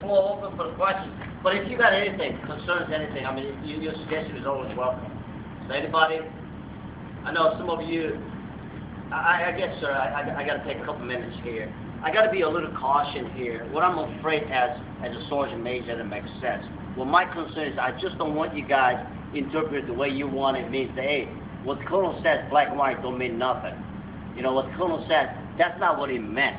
floor open for the questions. But if you got anything, concerns anything, I mean, your suggestion is always welcome. So anybody, I know some of you, I guess, sir, I got to take a couple minutes here. I got to be a little caution here. What I'm afraid as a sergeant major at Mcces, well, my concern is I just don't want you guys interpret the way you want it. Means that, hey, what the colonel says, black and white, don't mean nothing. You know, what the colonel said, that's not what he meant.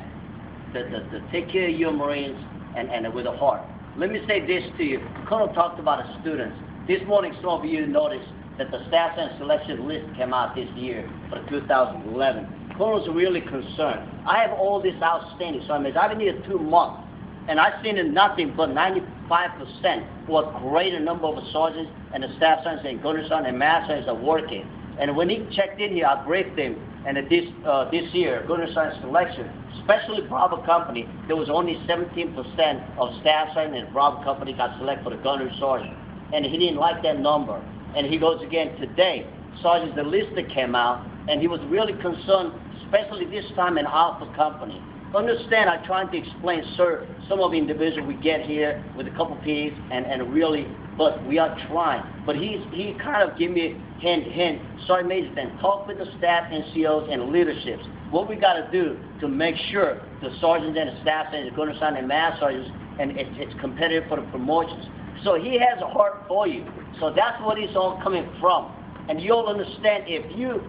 To take care of your Marines and with a heart. Let me say this to you. The colonel talked about the students. This morning, some of you noticed that the staff and selection list came out this year for 2011. The colonel's really concerned. I have all this outstanding, so I mean, I've been here 2 months, and I've seen nothing but 95% or a greater number of sergeants and the staff sergeants and gunner sergeants and master sergeants are working. And when he checked in here, I briefed him, and this year, gunner sergeant selection, especially Bravo Company, there was only 17% of staff sergeant and Bravo Company got selected for the gunner sergeant. And he didn't like that number. And he goes again today, sergeants, the list that came out, and he was really concerned, especially this time in Alpha Company. Understand, I'm trying to explain, sir, some of the individuals we get here with a couple P's and really, but we are trying. But he kind of gave me hint, Sergeant Major, then talk with the staff, NCOs, and leaderships. What we got to do to make sure the sergeants and the staff and the gunner sergeant and master sergeants, and it's competitive for the promotions. So he has a heart for you. So that's what it's all coming from. And you'll understand if you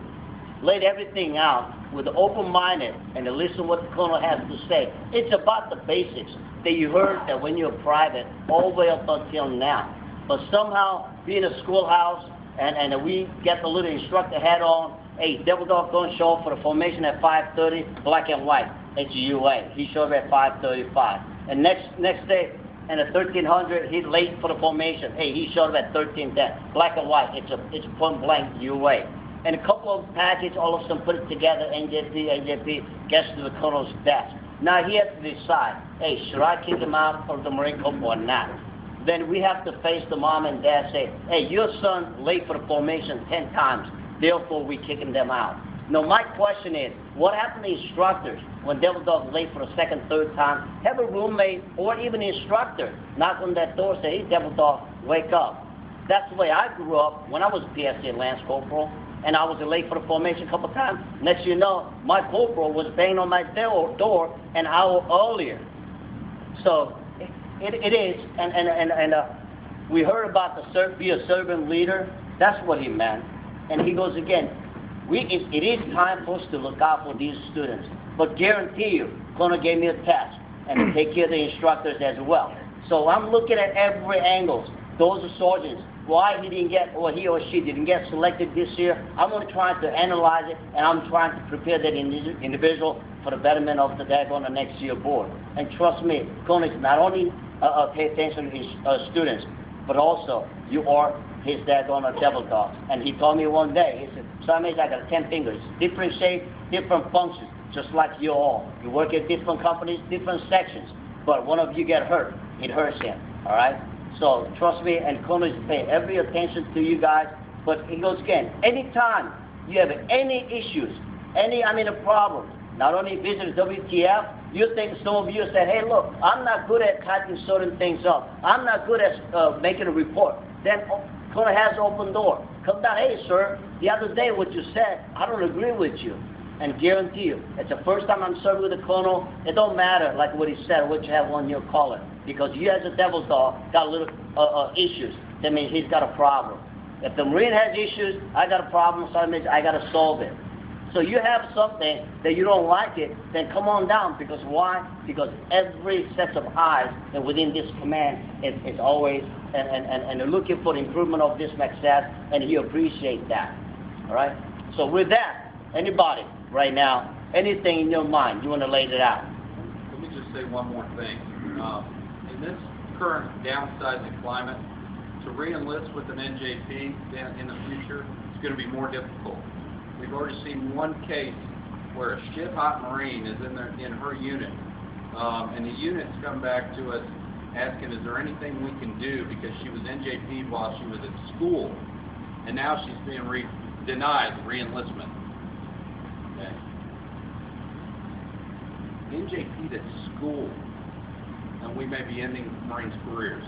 laid everything out with the open-minded and to listen to what the colonel has to say. It's about the basics that you heard that when you're private all the way up until now. But somehow, being a schoolhouse, and we get the little instructor hat on, hey, Devil Dog going to show up for the formation at 5:30, black and white. It's UA. He showed up at 5:35. And next day, and at 1300, he's late for the formation. Hey, he showed up at 1310. Black and white. It's point blank UA. And a couple of packages, all of them put it together, NJP gets to the colonel's desk. Now he has to decide, hey, should I kick him out of the Marine Corps or not? Then we have to face the mom and dad, say, hey, your son late for the formation 10 times, therefore we kicking them out. Now my question is, what happened to instructors when Devil Dog's late for the second, third time? Have a roommate or even an instructor knock on that door and say, hey, Devil Dog, wake up. That's the way I grew up when I was a PSC Lance Corporal, and I was late for the formation a couple of times. Next you know, my corporal was banging on my door an hour earlier. So it is, and we heard about be a servant leader. That's what he meant. And he goes again, it is time for us to look out for these students. But guarantee you, Colonel gave me a test, and to take care of the instructors as well. So I'm looking at every angle. Those are sergeants. Why he didn't get, or he or she didn't get selected this year, I'm going to try to analyze it, and I'm trying to prepare that individual for the betterment of the daggone next year board. And trust me, Colonel not only pay attention to his students, but also you are his daggone Devil Dog. And he told me one day, he said, Sergeant, I got 10 fingers, different shape, different functions, just like you all. You work at different companies, different sections, but one of you get hurt, it hurts him, all right? So trust me, and Colonel is paying every attention to you guys. But he goes again, anytime you have any issues, a problem, not only visit WTF, you think some of you said, hey, look, I'm not good at typing certain things up. I'm not good at making a report. Then Colonel has an open door. Come down, hey, sir, the other day what you said, I don't agree with you. And guarantee you, it's the first time I'm serving with the Colonel. It don't matter like what he said, what you have on your collar. Because you as a Devil Dog got a little issues. That means he's got a problem. If the Marine has issues, I got a problem, so that means I got to solve it. So you have something that you don't like it, then come on down. Because why? Because every set of eyes and within this command is always and they're looking for the improvement of this Mcces, and he appreciates that. All right? So with that, anybody right now, anything in your mind, you want to lay it out? Let me just say one more thing. In this current downsizing climate, to re-enlist with an NJP in the future is going to be more difficult. We've already seen one case where a shit-hot Marine is in her unit, and the unit's come back to us asking, is there anything we can do, because she was NJP while she was at school, and now she's being denied re-enlistment. Okay. NJP at school. and we may be ending Marines' careers.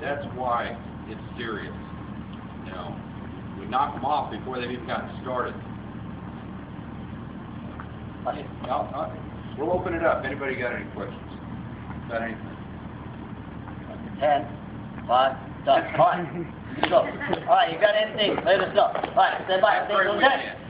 That's why it's serious. You know, we knock them off before they've even gotten started. We'll open it up. Anybody got any questions about anything? 10, 5, done. All right, let's go. All right, you got anything? Let us know. All right, stand by. Have a great Everything's okay? weekend.